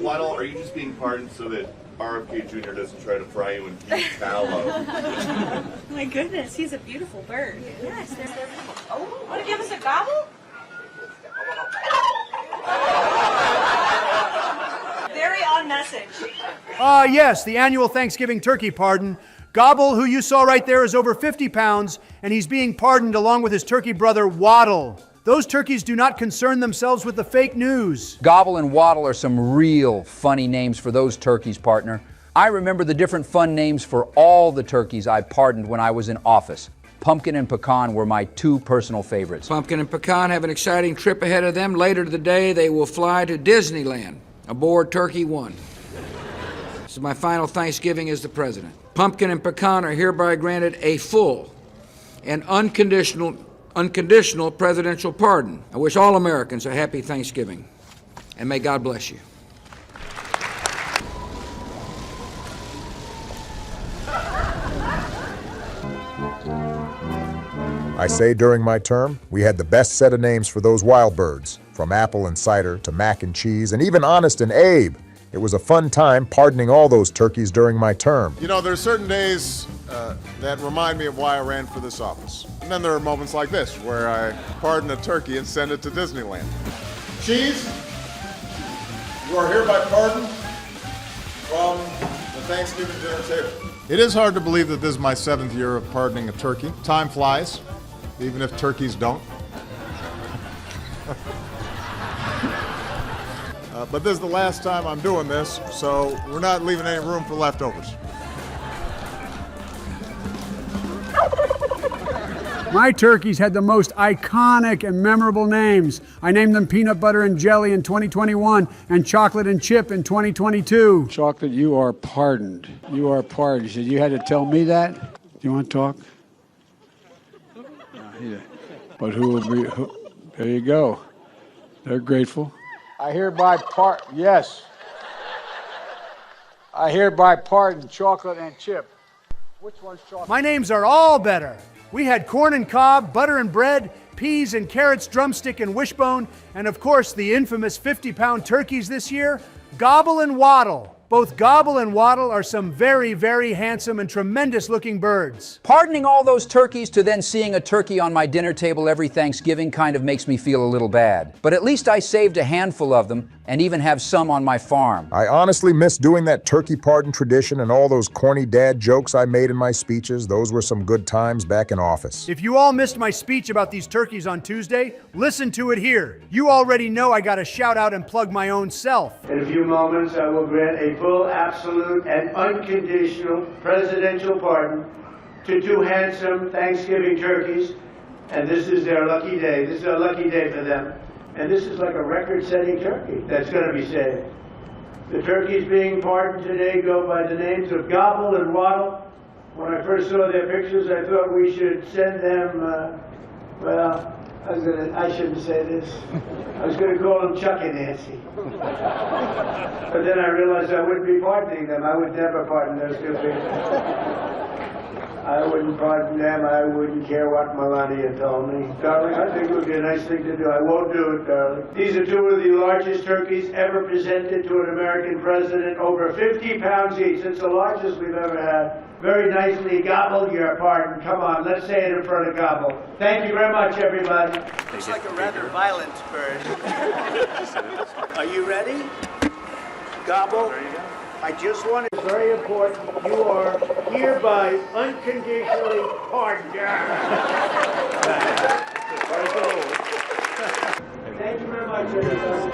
Waddle, are you just being pardoned so that RFK Jr. doesn't try to fry you in beef tallow? My goodness, he's a beautiful bird. Yes, they're beautiful. Oh, want to give us a gobble? Very on message. Yes, the annual Thanksgiving turkey pardon. Gobble, who you saw right there, is over 50 pounds, and he's being pardoned along with his turkey brother, Waddle. Those turkeys do not concern themselves with the fake news. Gobble and Waddle are some real funny names for those turkeys, partner. I remember the different fun names for all the turkeys I pardoned when I was in office. Pumpkin and Pecan were my two personal favorites. Pumpkin and Pecan have an exciting trip ahead of them. Later today, they will fly to Disneyland aboard Turkey 1. This is my final Thanksgiving as the president. Pumpkin and Pecan are hereby granted a full and unconditional presidential pardon. I wish all Americans a happy Thanksgiving, and may God bless you. I say during my term, we had the best set of names for those wild birds, from apple and cider to mac and cheese, and even Honest and Abe. It was a fun time pardoning all those turkeys during my term. You know, there are certain days that remind me of why I ran for this office. And then there are moments like this, where I pardon a turkey and send it to Disneyland. Cheese, you are hereby pardoned from the Thanksgiving dinner table. It is hard to believe that this is my 7th year of pardoning a turkey. Time flies, even if turkeys don't. But this is the last time I'm doing this, so we're not leaving any room for leftovers. My turkeys had the most iconic and memorable names. I named them Peanut Butter and Jelly in 2021 and Chocolate and Chip in 2022. Chocolate, you are pardoned. You are pardoned. You said you had to tell me that? Do you want to talk? Yeah. But who will be, there you go. They're grateful. I hereby yes. I hereby pardon Chocolate and Chip. Which one's chocolate? My names are all better. We had corn and cob, butter and bread, peas and carrots, drumstick and wishbone, and of course the infamous 50-pound turkeys this year, Gobble and Waddle. Both Gobble and Waddle are some very, very handsome and tremendous-looking birds. Pardoning all those turkeys to then seeing a turkey on my dinner table every Thanksgiving kind of makes me feel a little bad. But at least I saved a handful of them and even have some on my farm. I honestly miss doing that turkey pardon tradition and all those corny dad jokes I made in my speeches. Those were some good times back in office. If you all missed my speech about these turkeys on Tuesday, listen to it here. You already know I got to shout out and plug my own self. In a few moments, I will grant a full, absolute, and unconditional presidential pardon to two handsome Thanksgiving turkeys, and this is their lucky day. This is a lucky day for them. And this is like a record-setting turkey that's going to be saved. The turkeys being pardoned today go by the names of Gobble and Waddle. When I first saw their pictures, I thought we should send them, I shouldn't say this. I was going to call them Chuck and Nancy. But then I realized I wouldn't be pardoning them. I would never pardon those two people. I wouldn't pardon them. I wouldn't care what Melania told me. Darling, I think it would be a nice thing to do. I won't do it, darling. These are two of the largest turkeys ever presented to an American president, over 50 pounds each. It's the largest we've ever had. Very nicely, Gobble, your pardon. Come on, let's say it in front of Gobble. Thank you very much, everybody. Looks like a rather violent bird. Are you ready? Gobble? There you go. I just wanted... It's very important. You are hereby unconditionally pardoned. Thank you very much, everybody.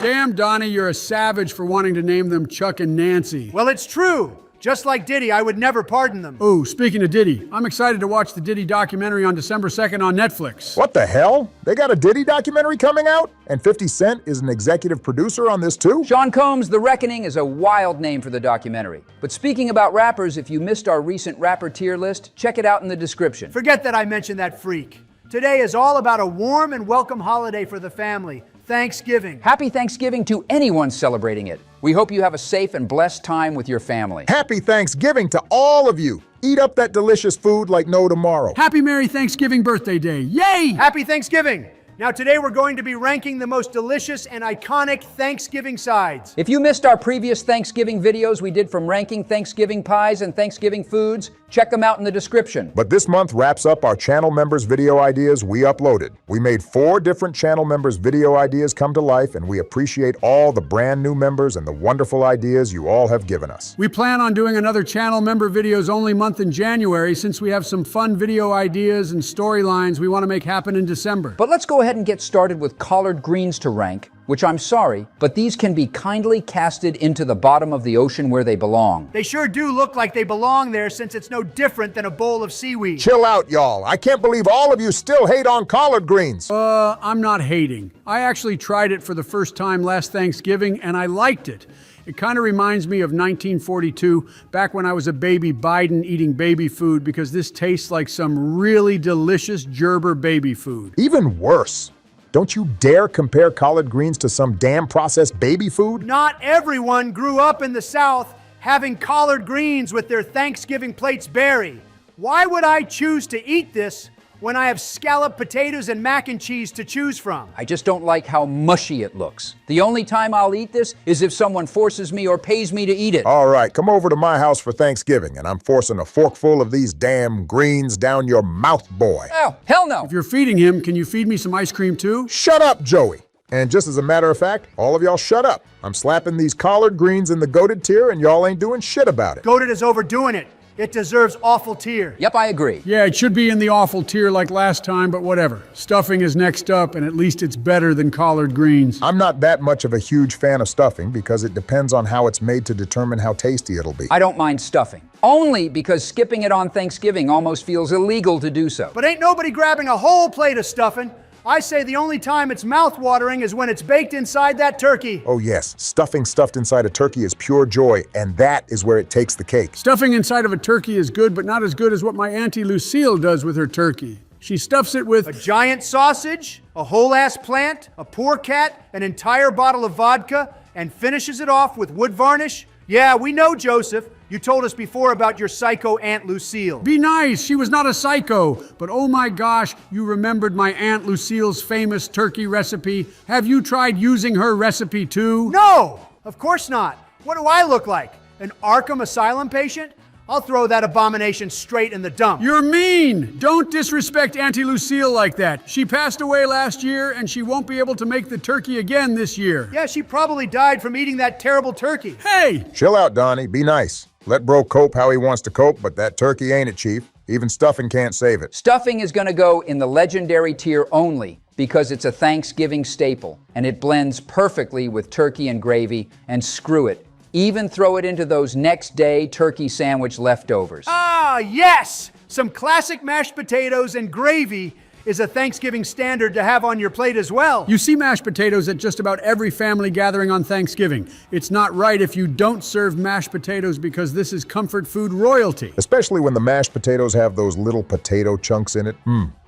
Damn, Donnie, you're a savage for wanting to name them Chuck and Nancy. Well, it's true. Just like Diddy, I would never pardon them. Ooh, speaking of Diddy, I'm excited to watch the Diddy documentary on December 2nd on Netflix. What the hell? They got a Diddy documentary coming out? And 50 Cent is an executive producer on this too? Sean Combs' The Reckoning is a wild name for the documentary. But speaking about rappers, if you missed our recent rapper tier list, check it out in the description. Forget that I mentioned that freak. Today is all about a warm and welcome holiday for the family, Thanksgiving. Happy Thanksgiving to anyone celebrating it. We hope you have a safe and blessed time with your family. Happy Thanksgiving to all of you. Eat up that delicious food like no tomorrow. Happy Merry Thanksgiving birthday day. Yay! Happy Thanksgiving. Now today we're going to be ranking the most delicious and iconic Thanksgiving sides. If you missed our previous Thanksgiving videos we did from ranking Thanksgiving pies and Thanksgiving foods, check them out in the description. But this month wraps up our channel members' video ideas we uploaded. We made 4 different channel members' video ideas come to life, and we appreciate all the brand new members and the wonderful ideas you all have given us. We plan on doing another channel member videos only month in January since we have some fun video ideas and storylines we want to make happen in December. But let's go ahead and get started with collard greens to rank, which I'm sorry, but these can be kindly casted into the bottom of the ocean where they belong. They sure do look like they belong there since it's no different than a bowl of seaweed. Chill out, y'all. I can't believe all of you still hate on collard greens. I'm not hating. I actually tried it for the first time last Thanksgiving and I liked it. It kind of reminds me of 1942, back when I was a baby Biden eating baby food, because this tastes like some really delicious Gerber baby food. Even worse. Don't you dare compare collard greens to some damn processed baby food. Not everyone grew up in the South having collard greens with their Thanksgiving plates berry. Why would I choose to eat this when I have scalloped potatoes and mac and cheese to choose from? I just don't like how mushy it looks. The only time I'll eat this is if someone forces me or pays me to eat it. All right, come over to my house for Thanksgiving, and I'm forcing a forkful of these damn greens down your mouth, boy. Oh, hell no! If you're feeding him, can you feed me some ice cream too? Shut up, Joey. And just as a matter of fact, all of y'all shut up. I'm slapping these collard greens in the goated tier, and y'all ain't doing shit about it. Goated is overdoing it. It deserves awful tier. Yep, I agree. Yeah, it should be in the awful tier like last time, but whatever. Stuffing is next up, and at least it's better than collard greens. I'm not that much of a huge fan of stuffing because it depends on how it's made to determine how tasty it'll be. I don't mind stuffing. Only because skipping it on Thanksgiving almost feels illegal to do so. But ain't nobody grabbing a whole plate of stuffing. I say the only time it's mouth-watering is when it's baked inside that turkey. Oh yes, stuffing stuffed inside a turkey is pure joy, and that is where it takes the cake. Stuffing inside of a turkey is good, but not as good as what my Auntie Lucille does with her turkey. She stuffs it with a giant sausage, a whole-ass plant, a poor cat, an entire bottle of vodka, and finishes it off with wood varnish. Yeah, we know, Joseph. You told us before about your psycho Aunt Lucille. Be nice, she was not a psycho. But oh my gosh, you remembered my Aunt Lucille's famous turkey recipe. Have you tried using her recipe too? No, of course not. What do I look like? An Arkham Asylum patient? I'll throw that abomination straight in the dump. You're mean! Don't disrespect Auntie Lucille like that. She passed away last year and she won't be able to make the turkey again this year. Yeah, she probably died from eating that terrible turkey. Hey! Chill out, Donnie. Be nice. Let bro cope how he wants to cope, but that turkey ain't it, Chief. Even stuffing can't save it. Stuffing is going to go in the legendary tier only because it's a Thanksgiving staple and it blends perfectly with turkey and gravy, and screw it. Even throw it into those next day turkey sandwich leftovers. Ah, yes! Some classic mashed potatoes and gravy is a Thanksgiving standard to have on your plate as well. You see mashed potatoes at just about every family gathering on Thanksgiving. It's not right if you don't serve mashed potatoes because this is comfort food royalty. Especially when the mashed potatoes have those little potato chunks in it.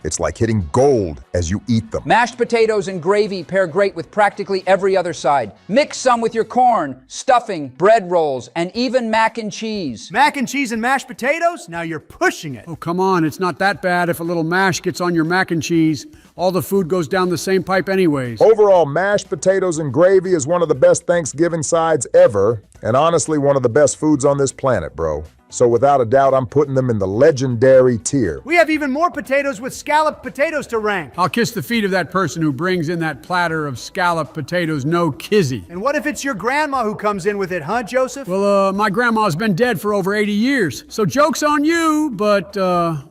It's like hitting gold as you eat them. Mashed potatoes and gravy pair great with practically every other side. Mix some with your corn, stuffing, bread rolls, and even mac and cheese. Mac and cheese and mashed potatoes? Now you're pushing it. Oh, come on, it's not that bad if a little mash gets on your mac and cheese. All the food goes down the same pipe anyways. Overall, mashed potatoes and gravy is one of the best Thanksgiving sides ever, and honestly one of the best foods on this planet, bro. So without a doubt, I'm putting them in the legendary tier. We have even more potatoes with scalloped potatoes to rank. I'll kiss the feet of that person who brings in that platter of scalloped potatoes, no kizzy. And what if it's your grandma who comes in with it, huh, Joseph? Well, my grandma's been dead for over 80 years, so joke's on you, but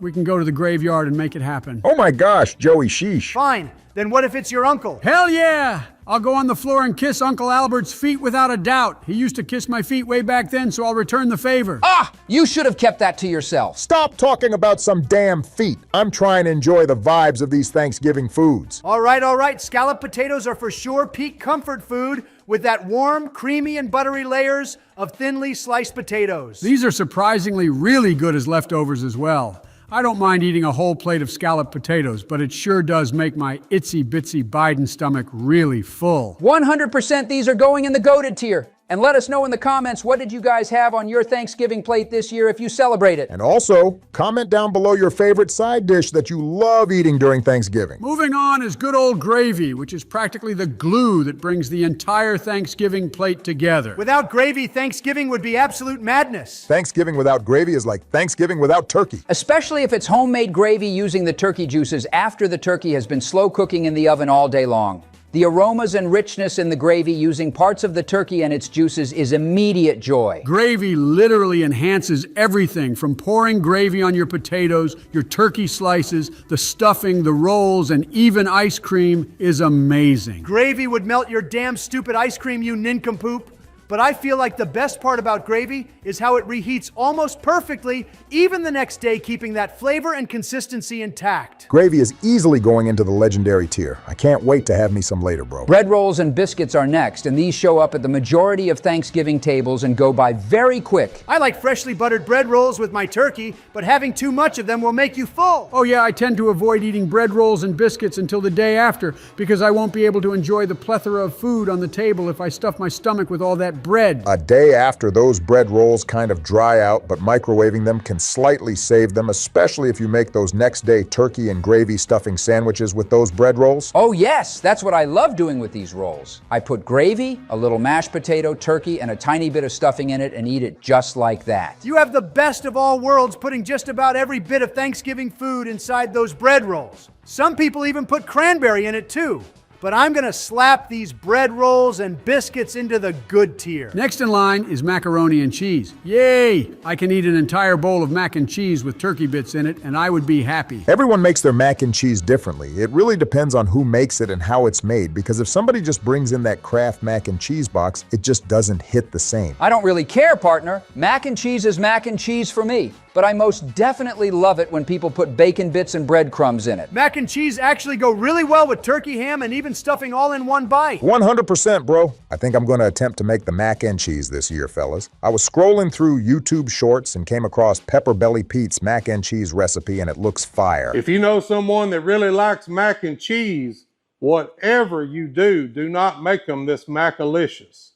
we can go to the graveyard and make it happen. Oh my gosh, Joey sheesh. Fine. Then what if it's your uncle? Hell yeah! I'll go on the floor and kiss Uncle Albert's feet without a doubt. He used to kiss my feet way back then, so I'll return the favor. Ah! You should have kept that to yourself. Stop talking about some damn feet. I'm trying to enjoy the vibes of these Thanksgiving foods. All right. Scalloped potatoes are for sure peak comfort food with that warm, creamy, and buttery layers of thinly sliced potatoes. These are surprisingly really good as leftovers as well. I don't mind eating a whole plate of scalloped potatoes, but it sure does make my itsy-bitsy Biden stomach really full. 100% these are going in the goated tier. And let us know in the comments, what did you guys have on your Thanksgiving plate this year if you celebrate it? And also, comment down below your favorite side dish that you love eating during Thanksgiving. Moving on is good old gravy, which is practically the glue that brings the entire Thanksgiving plate together. Without gravy, Thanksgiving would be absolute madness. Thanksgiving without gravy is like Thanksgiving without turkey. Especially if it's homemade gravy using the turkey juices after the turkey has been slow cooking in the oven all day long. The aromas and richness in the gravy using parts of the turkey and its juices is immediate joy. Gravy literally enhances everything from pouring gravy on your potatoes, your turkey slices, the stuffing, the rolls, and even ice cream is amazing. Gravy would melt your damn stupid ice cream, you nincompoop. But I feel like the best part about gravy is how it reheats almost perfectly, even the next day, keeping that flavor and consistency intact. Gravy is easily going into the legendary tier. I can't wait to have me some later, bro. Bread rolls and biscuits are next, and these show up at the majority of Thanksgiving tables and go by very quick. I like freshly buttered bread rolls with my turkey, but having too much of them will make you full. Oh yeah, I tend to avoid eating bread rolls and biscuits until the day after because I won't be able to enjoy the plethora of food on the table if I stuff my stomach with all that bread. A day after, those bread rolls kind of dry out, but microwaving them can slightly save them, especially if you make those next day turkey and gravy stuffing sandwiches with those bread rolls. Oh yes, that's what I love doing with these rolls. I put gravy, a little mashed potato, turkey, and a tiny bit of stuffing in it and eat it just like that. You have the best of all worlds, putting just about every bit of Thanksgiving food inside those bread rolls. Some people even put cranberry in it too. But I'm gonna slap these bread rolls and biscuits into the good tier. Next in line is macaroni and cheese. Yay! I can eat an entire bowl of mac and cheese with turkey bits in it, and I would be happy. Everyone makes their mac and cheese differently. It really depends on who makes it and how it's made, because if somebody just brings in that Kraft mac and cheese box, it just doesn't hit the same. I don't really care, partner. Mac and cheese is mac and cheese for me. But I most definitely love it when people put bacon bits and breadcrumbs in it. Mac and cheese actually go really well with turkey, ham, and even stuffing all in one bite. 100%, bro. I think I'm going to attempt to make the mac and cheese this year, fellas. I was scrolling through YouTube shorts and came across Pepper Belly Pete's mac and cheese recipe, and it looks fire. If you know someone that really likes mac and cheese, whatever you do, do not make them this Macalicious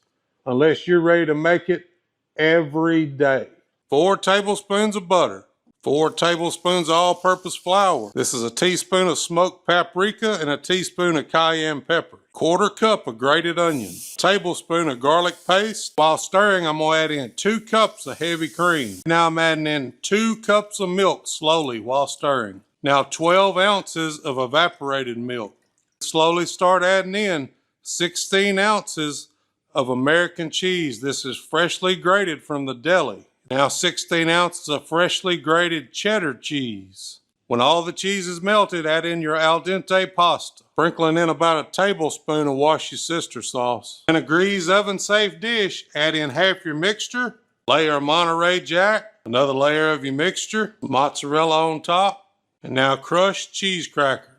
unless you're ready to make it every day. 4 tablespoons of butter, 4 tablespoons of all-purpose flour. This is a teaspoon of smoked paprika and a teaspoon of cayenne pepper. 1/4 cup of grated onion, tablespoon of garlic paste. While stirring, I'm gonna add in 2 cups of heavy cream. Now I'm adding in 2 cups of milk slowly while stirring. Now 12 ounces of evaporated milk. Slowly start adding in 16 ounces of American cheese. This is freshly grated from the deli. Now 16 ounces of freshly grated cheddar cheese. When all the cheese is melted, add in your al dente pasta. Sprinkling in about a tablespoon of wash your sister sauce. In a greased oven-safe dish, add in half your mixture, layer of Monterey Jack, another layer of your mixture, mozzarella on top, and now crushed cheese crackers.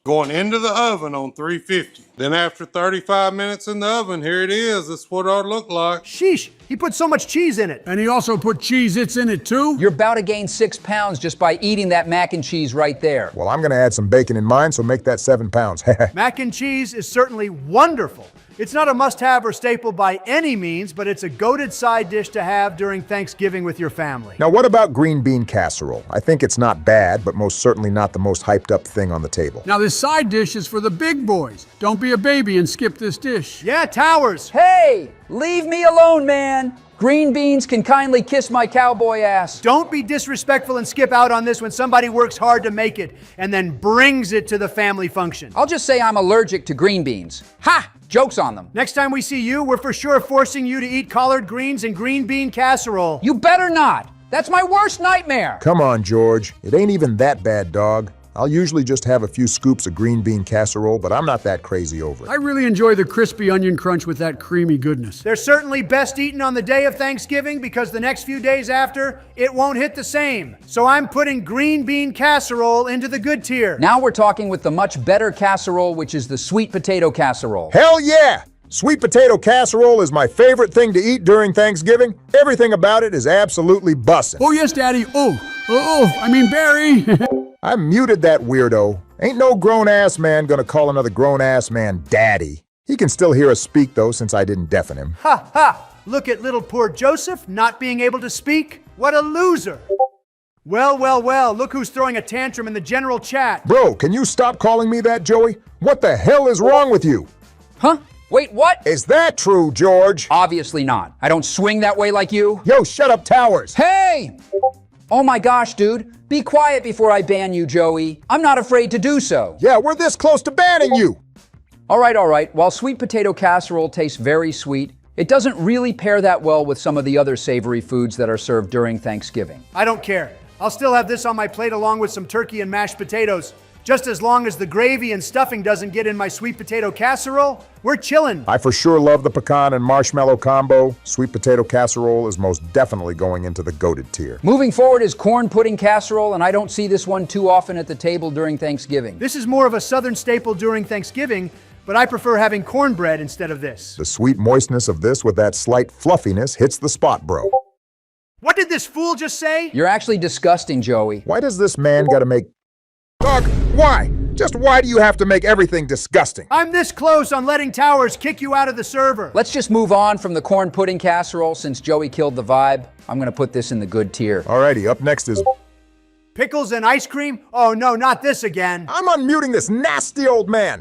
Going into the oven on 350. Then after 35 minutes in the oven, here it is. This is what it ought to look like. Sheesh, he put so much cheese in it. And he also put Cheez-Its in it too? You're about to gain 6 pounds just by eating that mac and cheese right there. Well, I'm going to add some bacon in mine, so make that 7 pounds. Mac and cheese is certainly wonderful. It's not a must-have or staple by any means, but it's a goated side dish to have during Thanksgiving with your family. Now, what about green bean casserole? I think it's not bad, but most certainly not the most hyped up thing on the table. Now this side dish is for the big boys. Don't be a baby and skip this dish. Yeah, Towers. Hey, leave me alone, man. Green beans can kindly kiss my cowboy ass. Don't be disrespectful and skip out on this when somebody works hard to make it and then brings it to the family function. I'll just say I'm allergic to green beans. Ha! Joke's on them. Next time we see you, we're for sure forcing you to eat collard greens and green bean casserole. You better not. That's my worst nightmare. Come on, George. It ain't even that bad, dog. I'll usually just have a few scoops of green bean casserole, but I'm not that crazy over it. I really enjoy the crispy onion crunch with that creamy goodness. They're certainly best eaten on the day of Thanksgiving because the next few days after, it won't hit the same. So I'm putting green bean casserole into the good tier. Now we're talking with the much better casserole, which is the sweet potato casserole. Hell yeah! Sweet potato casserole is my favorite thing to eat during Thanksgiving. Everything about it is absolutely bussin'. Oh yes, Daddy. I mean Barry. I muted that weirdo. Ain't no grown-ass man gonna call another grown-ass man daddy. He can still hear us speak, though, since I didn't deafen him. Ha ha! Look at little poor Joseph not being able to speak. What a loser. Well, well, well, look who's throwing a tantrum in the general chat. Bro, can you stop calling me that, Joey? What the hell is wrong with you? Huh? Wait, what? Is that true, George? Obviously not. I don't swing that way like you. Yo, shut up, Towers. Hey! Oh my gosh, dude. Be quiet before I ban you, Joey. I'm not afraid to do so. Yeah, we're this close to banning you. All right. While sweet potato casserole tastes very sweet, it doesn't really pair that well with some of the other savory foods that are served during Thanksgiving. I don't care. I'll still have this on my plate along with some turkey and mashed potatoes. Just as long as the gravy and stuffing doesn't get in my sweet potato casserole, we're chillin'. I for sure love the pecan and marshmallow combo. Sweet potato casserole is most definitely going into the goated tier. Moving forward is corn pudding casserole, and I don't see this one too often at the table during Thanksgiving. This is more of a southern staple during Thanksgiving, but I prefer having cornbread instead of this. The sweet moistness of this with that slight fluffiness hits the spot, bro. What did this fool just say? You're actually disgusting, Joey. Why does this man gotta make... Dog, why? Just why do you have to make everything disgusting? I'm this close on letting Towers kick you out of the server. Let's just move on from the corn pudding casserole since Joey killed the vibe. I'm gonna put this in the good tier. Alrighty, up next is... Pickles and ice cream? Oh no, not this again. I'm unmuting this nasty old man.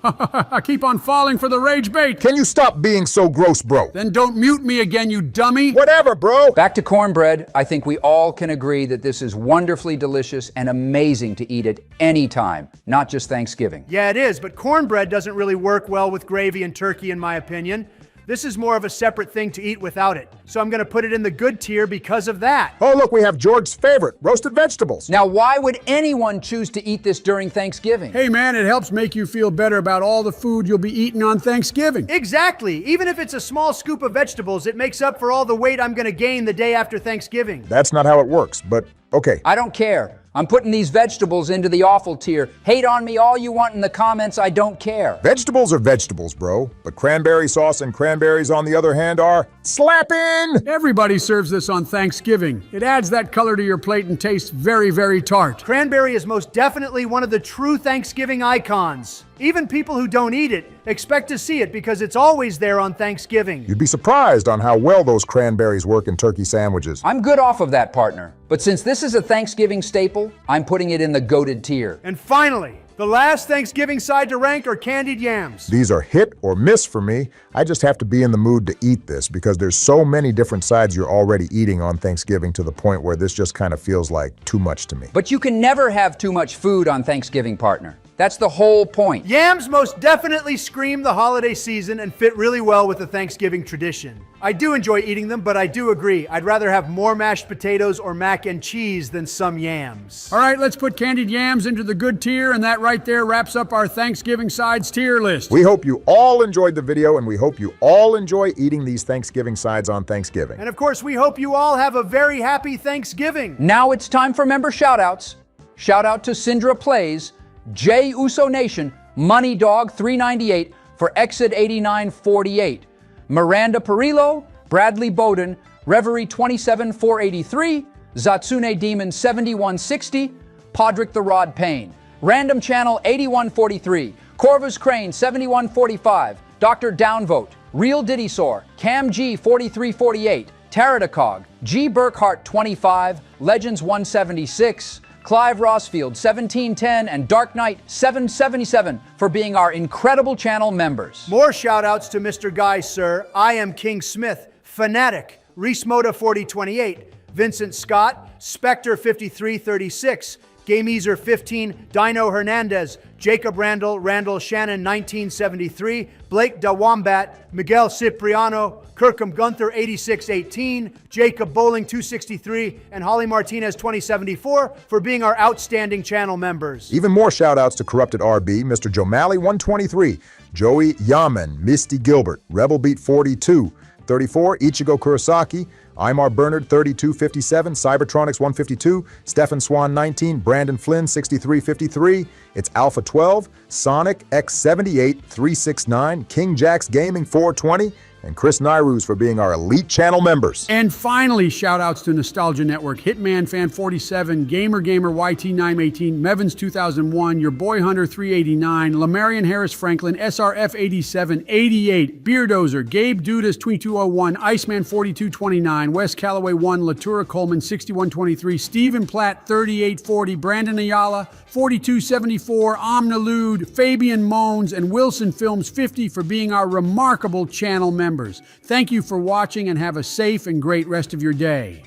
I keep on falling for the rage bait. Can you stop being so gross, bro? Then don't mute me again, you dummy. Whatever, bro. Back to cornbread. I think we all can agree that this is wonderfully delicious and amazing to eat at any time, not just Thanksgiving. Yeah, it is, but cornbread doesn't really work well with gravy and turkey in my opinion. This is more of a separate thing to eat without it. So I'm gonna put it in the good tier because of that. Oh, look, we have George's favorite, roasted vegetables. Now, why would anyone choose to eat this during Thanksgiving? Hey man, it helps make you feel better about all the food you'll be eating on Thanksgiving. Exactly. Even if it's a small scoop of vegetables, it makes up for all the weight I'm gonna gain the day after Thanksgiving. That's not how it works, but okay. I don't care. I'm putting these vegetables into the awful tier. Hate on me all you want in the comments, I don't care. Vegetables are vegetables, bro. But cranberry sauce and cranberries, on the other hand, are slapping! Everybody serves this on Thanksgiving. It adds that color to your plate and tastes very, very tart. Cranberry is most definitely one of the true Thanksgiving icons. Even people who don't eat it expect to see it because it's always there on Thanksgiving. You'd be surprised on how well those cranberries work in turkey sandwiches. I'm good off of that, partner. But since this is a Thanksgiving staple, I'm putting it in the goated tier. And finally, the last Thanksgiving side to rank are candied yams. These are hit or miss for me. I just have to be in the mood to eat this because there's so many different sides you're already eating on Thanksgiving to the point where this just kind of feels like too much to me. But you can never have too much food on Thanksgiving, partner. That's the whole point. Yams most definitely scream the holiday season and fit really well with the Thanksgiving tradition. I do enjoy eating them, but I do agree. I'd rather have more mashed potatoes or mac and cheese than some yams. All right, let's put candied yams into the good tier, and that right there wraps up our Thanksgiving sides tier list. We hope you all enjoyed the video, and we hope you all enjoy eating these Thanksgiving sides on Thanksgiving. And of course, we hope you all have a very happy Thanksgiving. Now it's time for member shoutouts. Shout out to Syndra Plays, J Uso Nation, Money Dog 398 for Exit 8948, Miranda Perillo, Bradley Bowden, Reverie 27483, Zatsune Demon 7160, Podrick the Rod Payne, Random Channel 8143, Corvus Crane 7145, Dr. Downvote, Real Diddy Soar, Cam G 4348, Taradacog, G Burkhart 25, Legends 176, Clive Rossfield 1710, and Dark Knight 777 for being our incredible channel members. More shout outs to Mr. Guy, Sir, I Am King Smith, Fanatic, Reese Moda 4028, Vincent Scott, Spectre 5336, Gameezer 15, Dino Hernandez, Jacob Randall, Randall Shannon 1973, Blake DeWombat, Miguel Cipriano, Kirkham Gunther 8618, Jacob Bowling 263, and Holly Martinez 2074 for being our outstanding channel members. Even more shout-outs to Corrupted RB, Mr. Jomali 123, Joey Yaman, Misty Gilbert, Rebel Beat 42, 34, Ichigo Kurosaki, Imar Bernard 3257, Cybertronics 152, Stefan Swan 19, Brandon Flynn 6353, it's Alpha 12, Sonic X78 369, King Jax Gaming 420, and Chris Nairoos for being our elite channel members. And finally, shout-outs to Nostalgia Network, Hitman Fan 47, Gamer YT 918, Mevins 2001, Your Boy Hunter 389, Lamarian Harris Franklin, SRF 87, 88, Beardozer, Gabe Dudas 2201, Iceman 4229, Wes Calloway 1, Latura Coleman 6123, Stephen Platt 3840, Brandon Ayala 4274, Omnilude, Fabian Moans, and Wilson Films 50 for being our remarkable channel members. Thank you for watching and have a safe and great rest of your day.